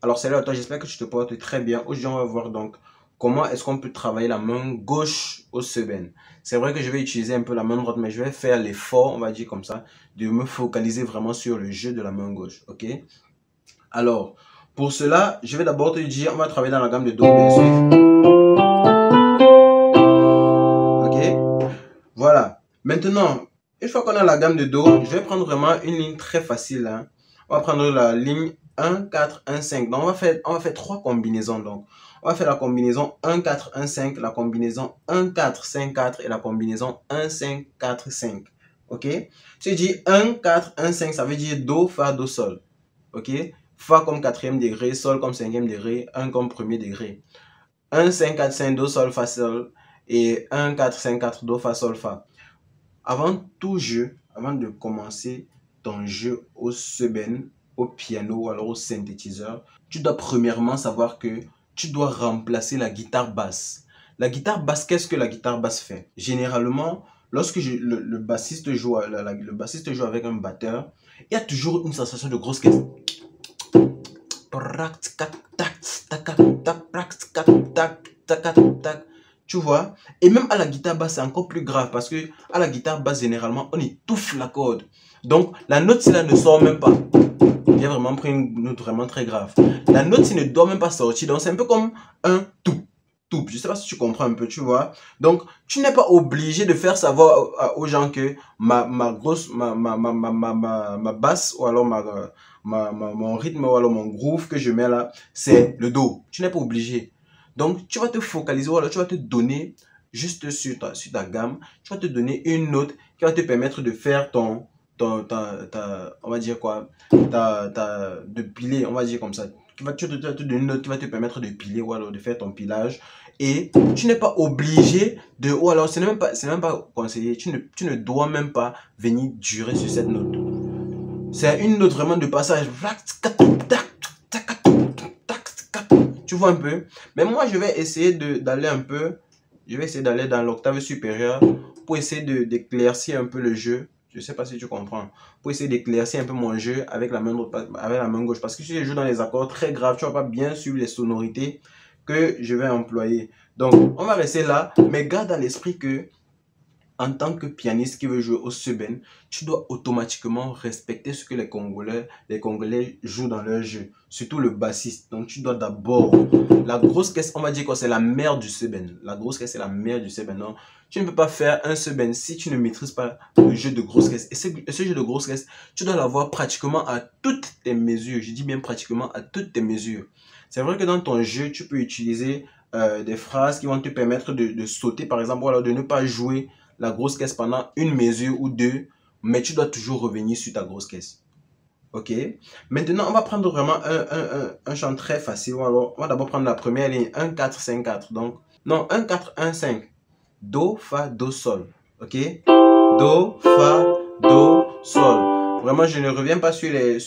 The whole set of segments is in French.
Alors salut à toi, j'espère que tu te portes très bien. Aujourd'hui, on va voir donc comment est-ce qu'on peut travailler la main gauche au seben. C'est vrai que je vais utiliser un peu la main droite, mais je vais faire l'effort, on va dire comme ça, de me focaliser vraiment sur le jeu de la main gauche, ok? Alors, pour cela, je vais d'abord te dire, on va travailler dans la gamme de Do, bien sûr. Ok? Voilà. Maintenant, une fois qu'on a la gamme de Do, je vais prendre vraiment une ligne très facile, hein. On va prendre la ligne 1, 4, 1, 5. Donc, on va faire trois combinaisons. Donc, on va faire la combinaison 1, 4, 1, 5, la combinaison 1, 4, 5, 4 et la combinaison 1, 5, 4, 5. Ok? Si je dis 1, 4, 1, 5, ça veut dire Do, Fa, Do, Sol. Ok? Fa comme quatrième degré, Sol comme cinquième degré, 1 comme premier degré. 1, 5, 4, 5, Do, Sol, Fa, Sol. Et 1, 4, 5, 4, Do, Fa, Sol, Fa. Avant tout jeu, avant de commencer ton jeu au seben, au piano ou alors au synthétiseur, tu dois premièrement savoir que tu dois remplacer la guitare basse. La guitare basse, qu'est-ce que la guitare basse fait? Généralement, lorsque le bassiste joue, le bassiste joue avec un batteur, il y a toujours une sensation de grosse caisse. Tu vois? Et même à la guitare basse, c'est encore plus grave parce que à la guitare basse, généralement, on étouffe la corde. Donc, la note, si là ne sort même pas. J'ai vraiment pris une note vraiment très grave. La note, si ne doit même pas sortir. Donc, c'est un peu comme un tout. Tout. Je sais pas si tu comprends un peu, tu vois. Donc, tu n'es pas obligé de faire savoir aux gens que ma basse ou alors mon rythme ou alors mon groove que je mets là, c'est le do. Tu n'es pas obligé. Donc, tu vas te focaliser ou alors tu vas te donner juste sur ta gamme, tu vas te donner une note qui va te permettre de faire on va dire quoi, de piler, on va dire comme ça. Tu vas te donner une note qui va te permettre de piler ou alors de faire ton pilage. Et tu n'es pas obligé de, ou alors c'est même pas conseillé, tu ne dois même pas venir durer sur cette note. C'est une note vraiment de passage. Tu vois un peu? Mais moi, je vais essayer d'aller un peu, je vais essayer d'aller dans l'octave supérieure pour essayer d'éclaircir un peu le jeu. Je ne sais pas si tu comprends. Pour essayer d'éclaircir un peu mon jeu avec la main droite, avec la main gauche. Parce que si je joue dans les accords très graves, tu ne vas pas bien suivre les sonorités que je vais employer. Donc, on va rester là, mais garde à l'esprit que en tant que pianiste qui veut jouer au seben, tu dois automatiquement respecter ce que les Congolais jouent dans leur jeu. Surtout le bassiste. Donc tu dois d'abord... La grosse caisse, on va dire que c'est la mère du seben. La grosse caisse, c'est la mère du seben. Donc, tu ne peux pas faire un seben si tu ne maîtrises pas le jeu de grosse caisse. Et ce jeu de grosse caisse, tu dois l'avoir pratiquement à toutes tes mesures. Je dis bien pratiquement à toutes tes mesures. C'est vrai que dans ton jeu, tu peux utiliser des phrases qui vont te permettre de sauter, par exemple, ou alors de ne pas jouer la grosse caisse pendant une mesure ou deux, mais tu dois toujours revenir sur ta grosse caisse. Ok? Maintenant, on va prendre vraiment un chant très facile. On va d'abord prendre la première ligne, 1, 4, 5, 4. Donc, non, 1, 4, 1, 5. Do, Fa, Do, Sol. Ok? Do, Fa, Do, Sol. Vraiment, je ne reviens pas sur les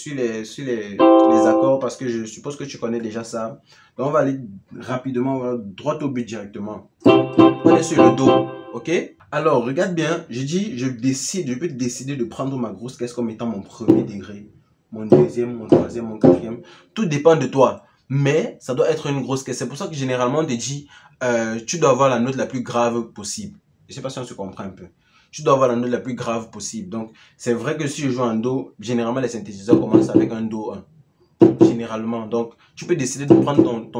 accords parce que je suppose que tu connais déjà ça. Donc, on va aller rapidement, droit au but directement. On est sur le Do. Ok? Alors, regarde bien, je dis, je peux décider de prendre ma grosse caisse comme étant mon premier degré, mon deuxième, mon troisième, mon quatrième. Tout dépend de toi. Mais ça doit être une grosse caisse. C'est pour ça que généralement on te dit, tu dois avoir la note la plus grave possible. Je ne sais pas si on se comprend un peu. Tu dois avoir la note la plus grave possible. Donc, c'est vrai que si je joue en Do, généralement les synthétiseurs commencent avec un Do 1. Généralement. Donc, tu peux décider de prendre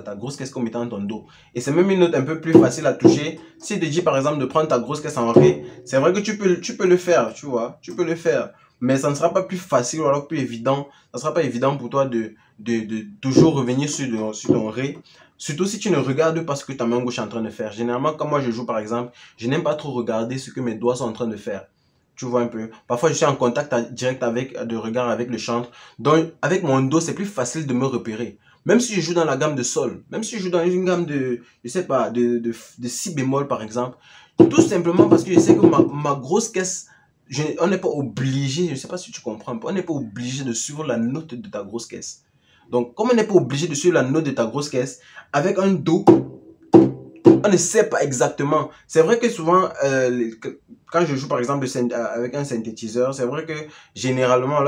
ta grosse caisse comme étant ton do. Et c'est même une note un peu plus facile à toucher. Si tu te dis par exemple de prendre ta grosse caisse en ré, c'est vrai que tu peux le faire, tu vois. Tu peux le faire. Mais ça ne sera pas plus facile ou alors plus évident. Ça ne sera pas évident pour toi de toujours revenir sur ton ré. Surtout si tu ne regardes pas ce que ta main gauche est en train de faire. Généralement, quand moi je joue par exemple, je n'aime pas trop regarder ce que mes doigts sont en train de faire. Tu vois un peu. Parfois, je suis en contact direct de regard avec le chantre. Donc, avec mon dos, c'est plus facile de me repérer. Même si je joue dans la gamme de sol, même si je joue dans une gamme de, je sais pas, de si bémol par exemple, tout simplement parce que je sais que ma grosse caisse, on n'est pas obligé, je sais pas si tu comprends, on n'est pas obligé de suivre la note de ta grosse caisse. Donc, comme on n'est pas obligé de suivre la note de ta grosse caisse, avec un do, On ne sait pas exactement. C'est vrai que souvent, quand je joue par exemple avec un synthétiseur, c'est vrai que généralement,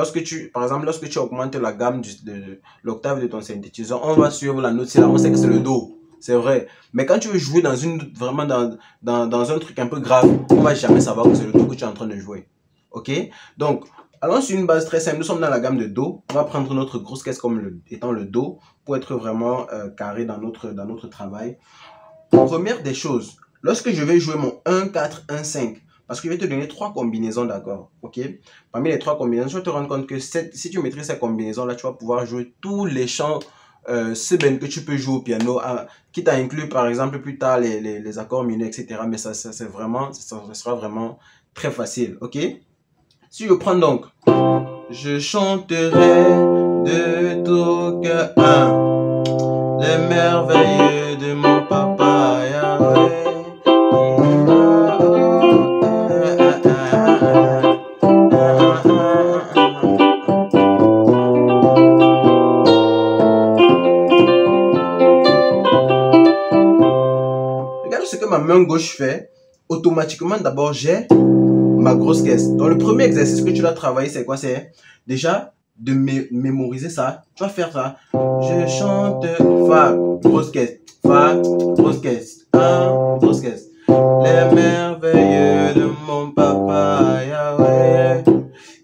par exemple, lorsque tu augmentes la gamme de l'octave de ton synthétiseur, on va suivre la note, c'est là, on sait que c'est le Do. C'est vrai. Mais quand tu veux jouer vraiment dans un truc un peu grave, on va jamais savoir que c'est le Do que tu es en train de jouer. Ok? Donc, allons sur une base très simple. Nous sommes dans la gamme de Do. On va prendre notre grosse caisse comme étant le Do pour être vraiment carré dans notre travail. Première des choses, lorsque je vais jouer mon 1, 4, 1, 5, parce que je vais te donner 3 combinaisons d'accords, ok? Parmi les 3 combinaisons, tu vas te rendre compte que si tu maîtrises ces combinaisons-là, tu vas pouvoir jouer tous les chants que tu peux jouer au piano, quitte à inclure par exemple plus tard les accords mineurs, etc. Mais ça sera vraiment très facile, ok? Si je prends donc, je chanterai de tout cœur, les merveilles de mon papa Yahweh. Regarde ce que ma main gauche fait. Automatiquement, d'abord, j'ai ma grosse caisse. Donc, le premier exercice que tu dois travailler, c'est quoi? C'est déjà de mémoriser ça. Tu vas faire ça. Je chante Fa, grosse caisse. Fa, grosse caisse. Un, grosse caisse. Les merveilles de mon papa Yahweh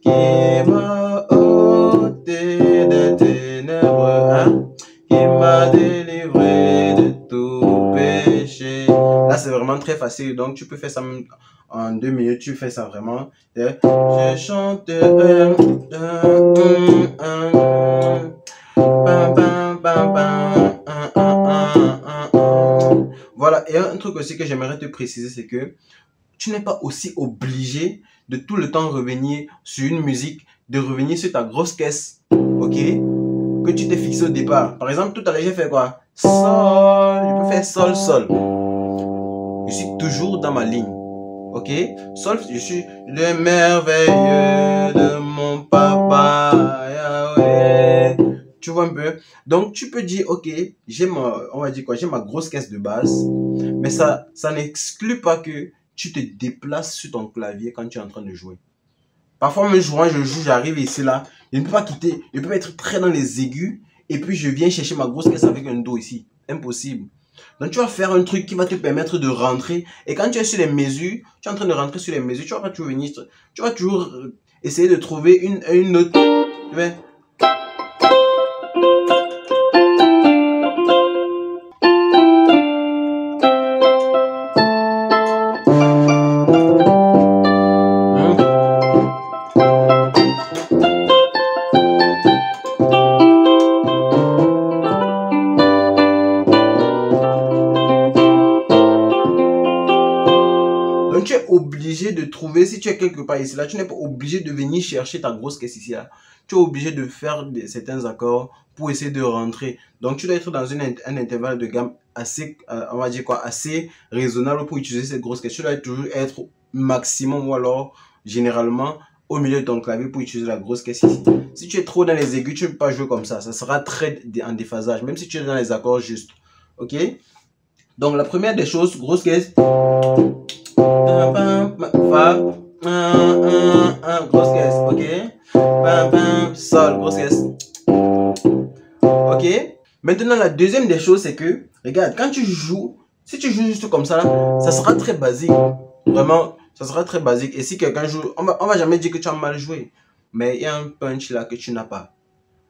qui m'a ôté des ténèbres, qui m'a délivré de tout péché. Là, c'est vraiment très facile. Donc, tu peux faire ça même en 2 minutes. Tu fais ça vraiment. Je chante voilà, et un truc aussi que j'aimerais te préciser, c'est que tu n'es pas aussi obligé de tout le temps revenir sur une musique, de revenir sur ta grosse caisse, ok, que tu t'es fixé au départ. Par exemple, tout à l'heure, j'ai fait quoi? Sol, je peux faire sol, sol. Je suis toujours dans ma ligne, ok? Sol, je suis le merveilleux de mon papa, Yahweh. Tu vois un peu? Donc, tu peux dire, ok, on va dire quoi? J'ai ma grosse caisse de base, mais ça n'exclut pas que tu te déplaces sur ton clavier quand tu es en train de jouer. Parfois, même j'arrive ici, là, je ne peux pas quitter, je peux être très dans les aigus, et puis je viens chercher ma grosse caisse avec un Do ici. Impossible. Donc, tu vas faire un truc qui va te permettre de rentrer, et quand tu es sur les mesures, tu es en train de rentrer sur les mesures, tu vas pas toujours venir, tu vas toujours essayer de trouver une note. Tu vois? Donc, tu es obligé de trouver, si tu es quelque part ici, là, tu n'es pas obligé de venir chercher ta grosse caisse ici, là. Tu es obligé de faire certains accords pour essayer de rentrer. Donc, tu dois être dans un intervalle de gamme assez, on va dire quoi, assez raisonnable pour utiliser cette grosse caisse. Tu dois toujours être maximum ou alors, généralement, au milieu de ton clavier pour utiliser la grosse caisse ici. Si tu es trop dans les aigus, tu ne peux pas jouer comme ça. Ça sera très en déphasage, même si tu es dans les accords justes. Ok? Donc, la première des choses, grosse caisse. Fa, grosse caisse, ok? Sol, grosse caisse. Ok? Maintenant, la deuxième des choses, c'est que, regarde, quand tu joues, si tu joues juste comme ça, là, ça sera très basique. Vraiment, ça sera très basique. Et si quelqu'un joue, on va jamais dire que tu as mal joué. Mais il y a un punch là que tu n'as pas.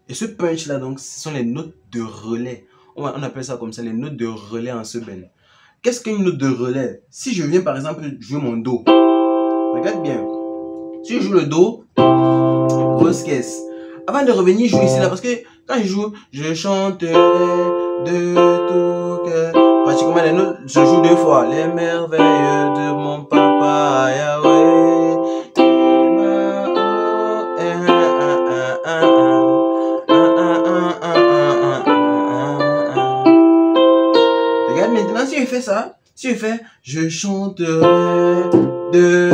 Et ce punch là, donc, ce sont les notes de relais. On appelle ça comme ça, les notes de relais en semaine. Qu'est-ce qu'une note de relais? Si je viens par exemple jouer mon Do, regarde bien. Si je joue le Do, grosse caisse. Avant de revenir jouer ici là, parce que quand je joue, je chanterai de tout cœur. Pratiquement les notes, je joue 2 fois. Les merveilles de mon papa Yahweh. Regarde maintenant, si je fais ça, si je fais je chanterai de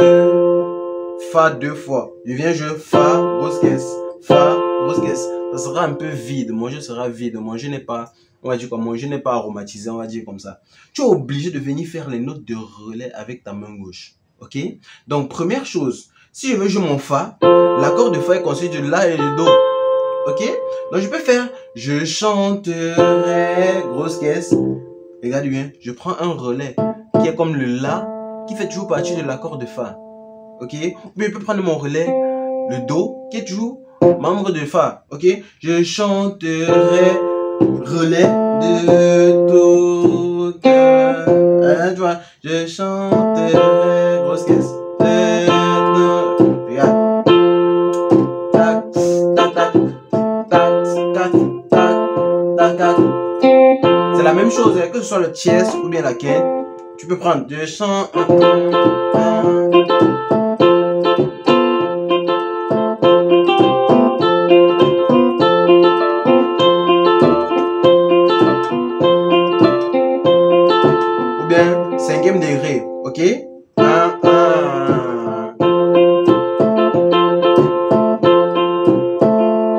Fa 2 fois. Je viens, je Fa, grosse caisse. Fa, grosse caisse. Ça sera un peu vide. Mon jeu sera vide. Mon jeu n'est pas, on va dire quoi, mon jeu n'est pas aromatisé, on va dire comme ça. Tu es obligé de venir faire les notes de relais avec ta main gauche. Ok? Donc, première chose, si je veux jouer mon Fa, l'accord de Fa est constitué de La et de Do. Ok? Donc, je peux faire je chanterai, grosse caisse. Regarde bien, je prends un relais qui est comme le La, qui fait toujours partie de l'accord de Fa. Ok? Mais je peux prendre mon relais, le Do, qui est toujours membre de Fa. Ok? Je chanterai relais de Do. Hein, tu vois? Je chanterai, grosse caisse. Regarde. Tac, tac, tac, tac, tac, tac, tac, tac. C'est la même chose, que ce soit le tierce ou bien la quinte. Tu peux prendre deux chants. Ou bien cinquième degré, ok?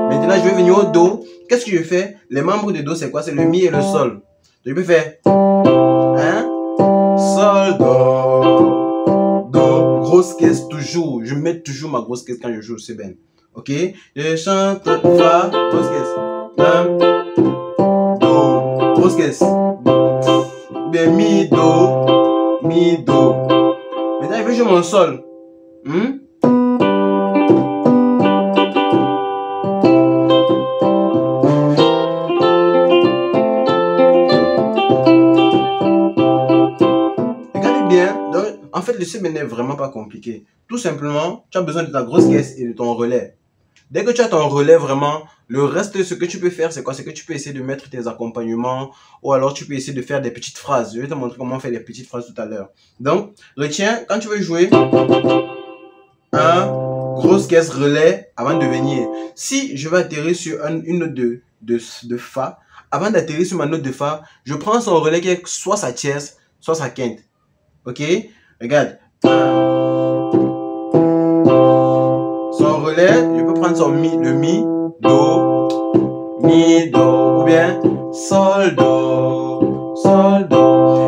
Maintenant, je vais venir au Do. Qu'est-ce que je fais? Les membres du Do, c'est quoi? C'est le Mi et le Sol. Donc, je peux faire Sol, Do, Do, grosse caisse toujours. Je mets toujours ma grosse caisse quand je joue, c'est bien. Ok? Je chante Fa, grosse caisse. Do, grosse caisse. Ou bien Mi, Do, Mi, Do. Maintenant, je vais jouer mon Sol. Donc, en fait, le semaine n'est vraiment pas compliqué. Tout simplement, tu as besoin de ta grosse caisse et de ton relais. Dès que tu as ton relais, vraiment, le reste, ce que tu peux faire, c'est quoi? C'est que tu peux essayer de mettre tes accompagnements ou alors tu peux essayer de faire des petites phrases. Je vais te montrer comment faire des petites phrases tout à l'heure. Donc, retiens, quand tu veux jouer un grosse caisse relais avant de venir. Si je vais atterrir sur une note de Fa, avant d'atterrir sur ma note de Fa, je prends son relais qui est soit sa tierce, soit sa quinte. Ok, regarde. Son relais, je peux prendre son Mi, le Mi, Do, ou bien Sol, Do.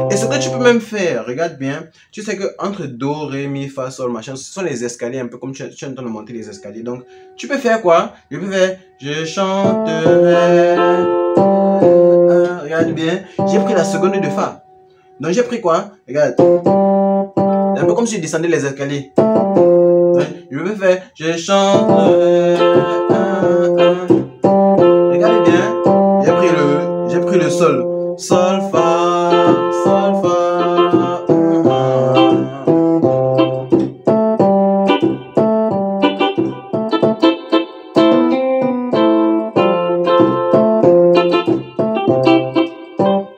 Et ce que tu peux même faire, regarde bien, tu sais que entre Do, Ré, Mi, Fa, Sol, machin, ce sont les escaliers, un peu comme tu es en train de monter les escaliers. Donc, tu peux faire quoi? Je peux faire, je chanterai. Regarde bien, j'ai pris la seconde de Fa. Donc j'ai pris quoi? Regarde. C'est un peu comme si je descendais les escaliers. Je vais faire. Je chante. Regardez bien. J'ai pris le Sol. Sol, Fa. Sol, Fa.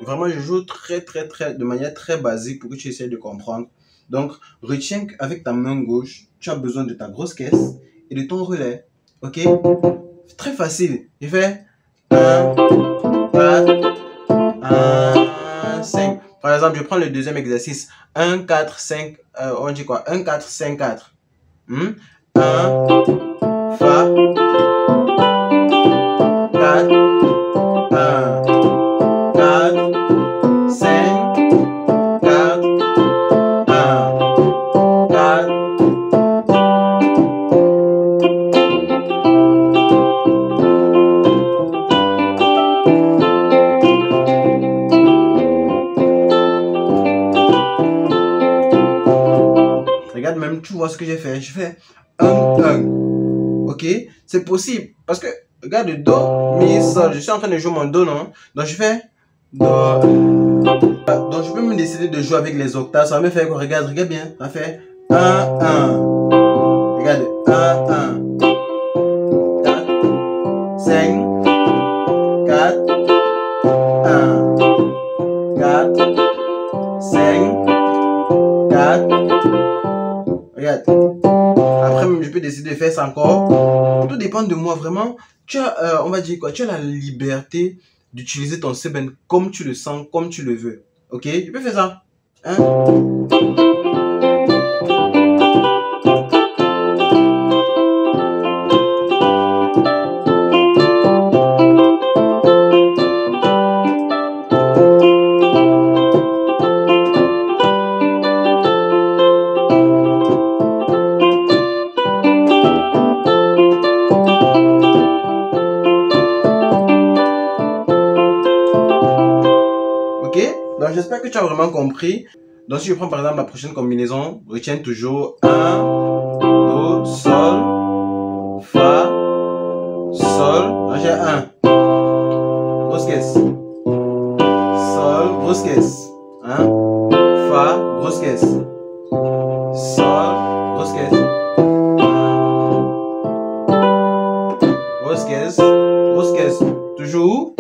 Vraiment, je joue de manière très basique pour que tu essaies de comprendre. Donc, retiens qu'avec ta main gauche, tu as besoin de ta grosse caisse et de ton relais. Ok? Très facile. Je fais 1, 4, 1, 5. Par exemple, je prends le deuxième exercice. 1, 4, 5. On dit quoi? 1, 4, 5, 4. 1, Fa, 4, 1. 5, 4, 1, 4. Regarde même, tu vois ce que j'ai fait. Je fais 1, 1. Ok? C'est possible. Parce que, regarde, Do, Mi, Sol. Je suis en train de jouer mon Do, non? Donc, je fais Do. Donc, je peux me décider de jouer avec les octaves. Ça va me faire quoi? Regarde bien. Ça fait 1, 1. Regarde, 1, 1. 4, 5, 4, 1, 4, 5, 4. Regarde. Après, je peux décider de faire ça encore. Tout dépend de moi, vraiment. Tu as, on va dire quoi? Tu as la liberté d'utiliser ton seben comme tu le sens, comme tu le veux. Ok? Tu peux faire ça. Hein? Donc j'espère que tu as vraiment compris. Donc si je prends par exemple la prochaine combinaison, retiens toujours 1, Do, Sol, Fa, Sol. Là j'ai 1. Grosse caisse. Sol, grosse caisse. Hein? Fa, grosse caisse. Sol, grosse caisse. Grosse caisse. Grosse caisse. Toujours.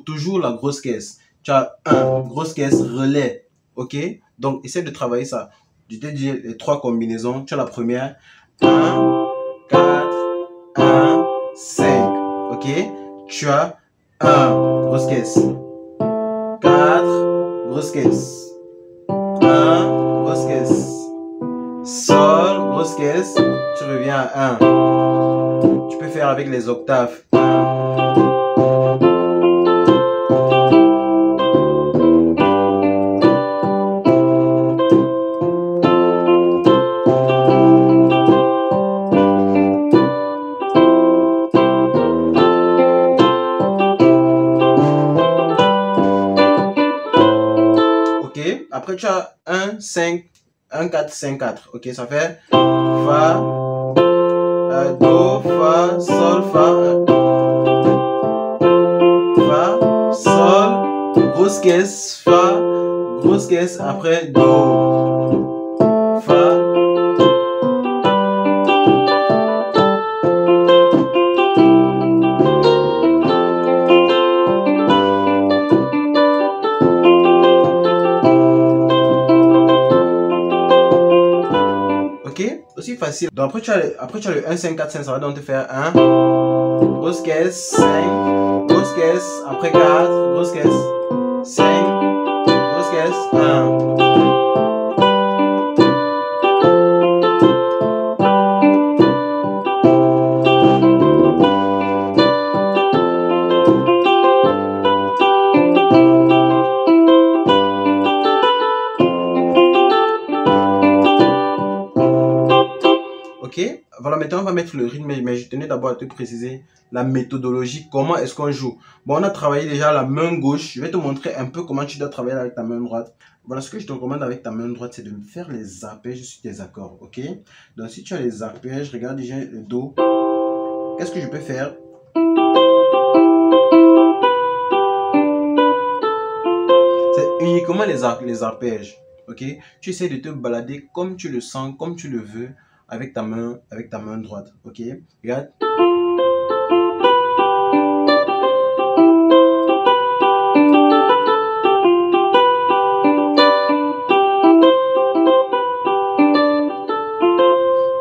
Toujours la grosse caisse. Tu as 1, grosse caisse, relais. Ok? Donc, essaie de travailler ça. Je t'ai dit les 3 combinaisons. Tu as la première. 1, 4, 1, 5. Ok? Tu as 1, grosse caisse. 4, grosse caisse. 1, grosse caisse. Sol, grosse caisse. Tu reviens à 1. Tu peux faire avec les octaves. 1. Après, tu as 1, 5, 1, 4, 5, 4. Ok, ça fait Fa, Do, Fa, Sol, Fa, Sol, grosse caisse, Fa, grosse caisse, après Do, Fa. Aussi facile. Donc après tu as le 1, 5, 4, 5, ça va donc te faire 1, grosse caisse, 5, grosse caisse, après 4, grosse caisse, 5, grosse caisse, 1. Ok, voilà, maintenant on va mettre le rythme, mais je tenais d'abord à te préciser la méthodologie, comment est-ce qu'on joue. Bon, on a travaillé déjà la main gauche, je vais te montrer un peu comment tu dois travailler avec ta main droite. Voilà, ce que je te recommande avec ta main droite, c'est de faire les arpèges sur tes accords, ok? Donc si tu as les arpèges, regarde déjà le Do. Qu'est-ce que je peux faire? C'est uniquement les arpèges, ok? Tu essaies de te balader comme tu le sens, comme tu le veux, avec ta main droite, ok? Regarde.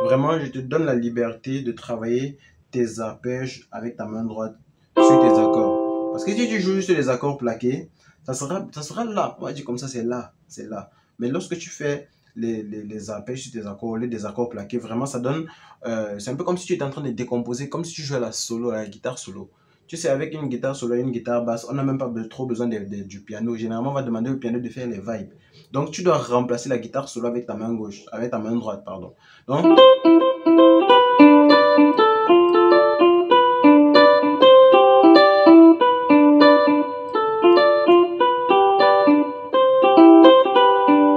Vraiment, je te donne la liberté de travailler tes arpèges avec ta main droite sur tes accords. Parce que si tu joues juste les accords plaqués, ça sera là. On va dire comme ça, c'est là, c'est là. Mais lorsque tu fais les arpèges sur tes accords, au lieu des accords plaqués, vraiment ça donne, c'est un peu comme si tu étais en train de décomposer, comme si tu jouais la guitare solo. Tu sais, avec une guitare solo et une guitare basse, on n'a même pas trop besoin du piano. Généralement, on va demander au piano de faire les vibes. Donc, tu dois remplacer la guitare solo avec ta main gauche, avec ta main droite, pardon. Donc,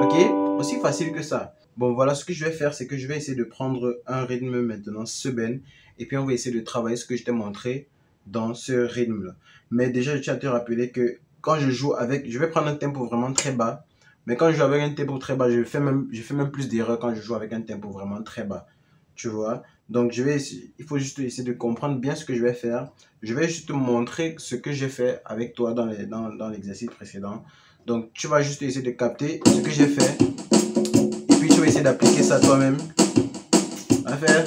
ok, aussi facile que ça. Bon, voilà, ce que je vais faire, c'est que je vais essayer de prendre un rythme maintenant, semaine, et puis on va essayer de travailler ce que je t'ai montré dans ce rythme-là. Mais déjà, je tiens à te rappeler que quand je joue avec, je vais prendre un tempo vraiment très bas, mais quand je joue avec un tempo très bas, je fais même plus d'erreurs quand je joue avec un tempo vraiment très bas. Tu vois? Donc, il faut juste essayer de comprendre bien ce que je vais faire. Je vais juste te montrer ce que j'ai fait avec toi dans l'exercice précédent. Donc, tu vas juste essayer de capter ce que j'ai fait. Et puis, tu vas essayer d'appliquer ça toi-même. On va faire.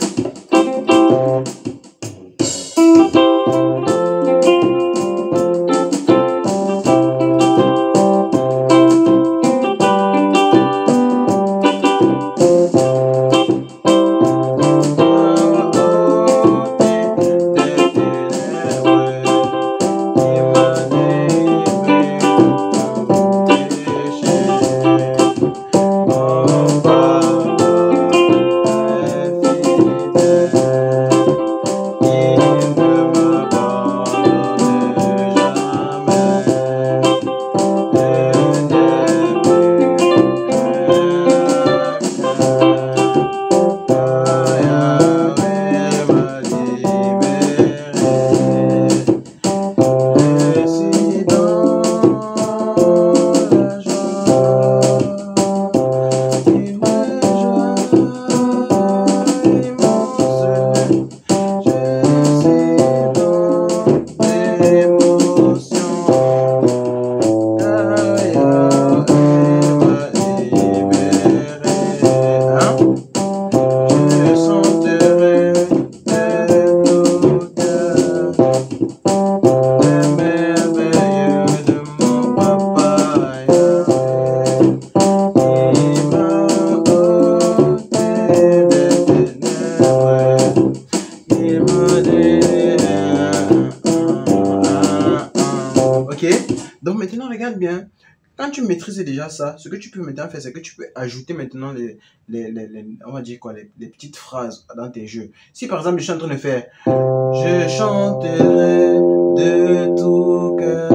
Ok? Donc maintenant, regarde bien. Quand tu maîtrises déjà ça, ce que tu peux maintenant faire, c'est que tu peux ajouter maintenant on va dire quoi, les petites phrases dans tes jeux. Si par exemple, je suis en train de faire je chanterai de tout cœur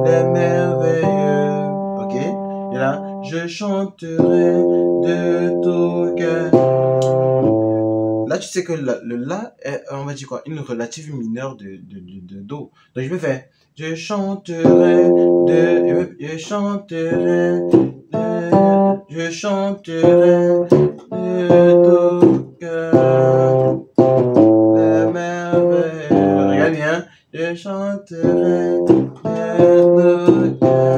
les merveilleux. Ok? Et là, je chanterai de tout cœur. Là, tu sais que le La est, on va dire quoi, une relative mineure de Do. Donc, je vais faire je chanterai je chanterai je chanterai de tout cœur les merveilles. Regarde bien, je chanterai de tout cœur.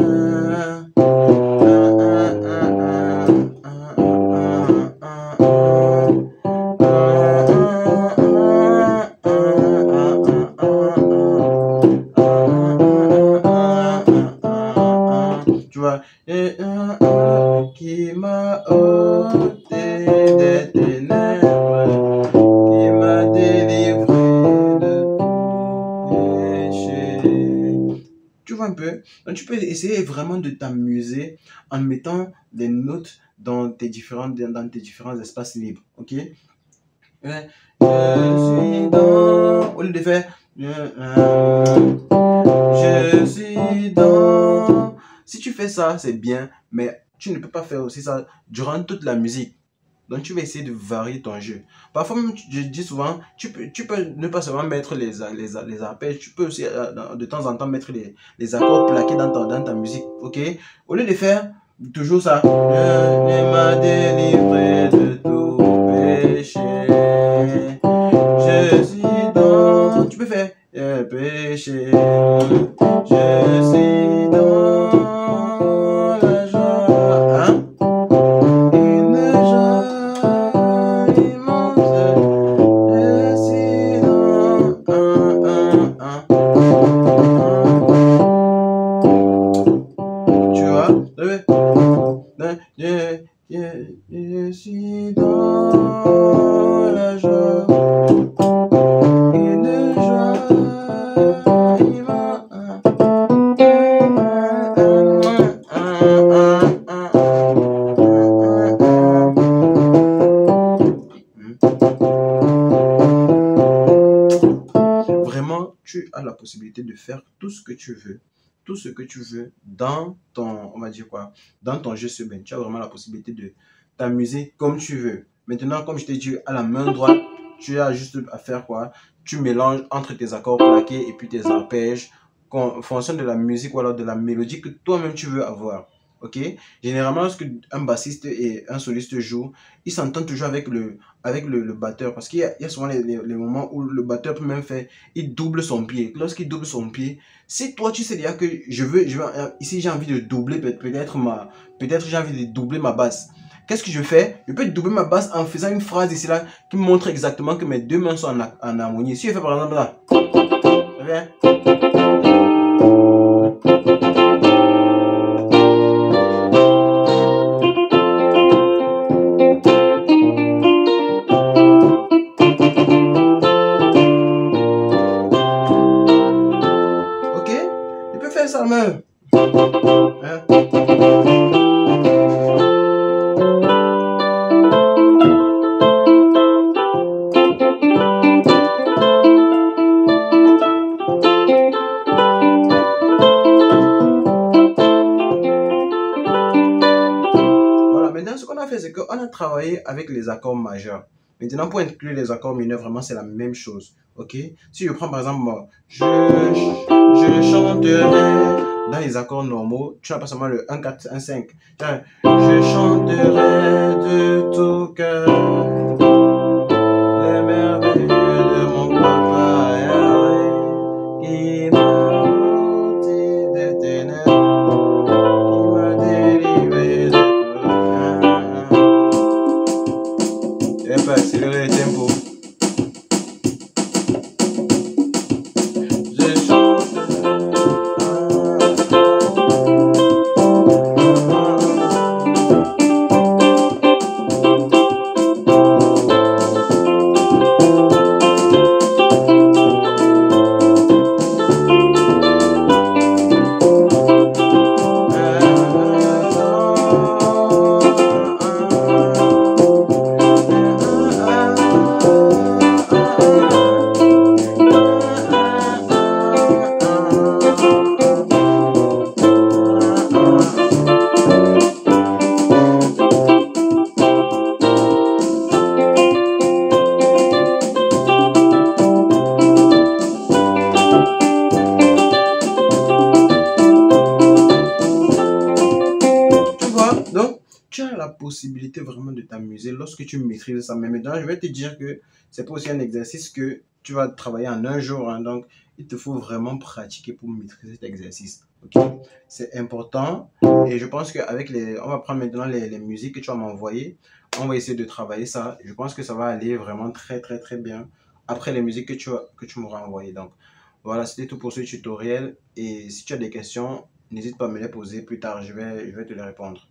Tu vois, et qui m'a ôté des ténèbres, qui m'a délivré de tout péché. Tu vois un peu? Donc, tu peux essayer vraiment de t'amuser en mettant des notes dans dans tes différents espaces libres. Ok? Ouais. Je suis dans. Au lieu de faire. Je suis dans. Si tu fais ça, c'est bien, mais tu ne peux pas faire aussi ça durant toute la musique. Donc, tu vas essayer de varier ton jeu. Parfois, même, je dis souvent, tu peux ne pas seulement mettre les arpèges, tu peux aussi de temps en temps mettre les accords plaqués dans ta musique. Ok? Au lieu de faire toujours ça, il m'a délivré de tout péché. Je suis dans. Tu peux faire péché. Je suis dans la joie. Hein? Une joie immense. Je suis Tu vois? Je suis dans la joie. Une joie Vraiment, tu as la possibilité de faire tout ce que tu veux. Tout ce que tu veux dans ton, on va dire quoi, dans ton jeu semaine. Tu as vraiment la possibilité de t'amuser comme tu veux. Maintenant, comme je t'ai dit, à la main droite, tu as juste à faire quoi? Tu mélanges entre tes accords plaqués et puis tes arpèges en fonction de la musique ou alors de la mélodie que toi-même tu veux avoir. Ok? Généralement, lorsque un bassiste et un soliste jouent, ils s'entendent toujours avec le batteur parce il y a souvent les moments où le batteur peut même faire, il double son pied. Lorsqu'il double son pied, si toi tu sais déjà que ici j'ai envie de doubler peut-être j'ai envie de doubler ma basse. Qu'est-ce que je fais? Je peux doubler ma basse en faisant une phrase ici là qui me montre exactement que mes deux mains sont en harmonie. Si je fais par exemple là, ok? Je peux faire ça même. Maintenant, ce qu'on a fait, c'est qu'on a travaillé avec les accords majeurs. Maintenant, pour inclure les accords mineurs, vraiment, c'est la même chose. Ok? Si je prends par exemple, je chanterai dans les accords normaux, tu n'as pas seulement le 1, 4, 1, 5. Je chanterai de tout cœur les merveilles de mon papa Yahweh, qui m'a ôté des ténèbres, qui m'a délivré de tout. Et pas accélérer le tempo. Je chanterai. possibilité vraiment de t'amuser lorsque tu maîtrises ça. Mais maintenant, je vais te dire que c'est pas aussi un exercice que tu vas travailler en un jour, hein. Donc, il te faut vraiment pratiquer pour maîtriser cet exercice. Ok? C'est important. Et je pense qu'avec les... On va prendre maintenant les musiques que tu vas m'envoyer. On va essayer de travailler ça. Je pense que ça va aller vraiment très, très, très bien après les musiques que tu m'auras envoyées. Donc, voilà, c'était tout pour ce tutoriel. Et si tu as des questions, n'hésite pas à me les poser plus tard. Je vais te les répondre.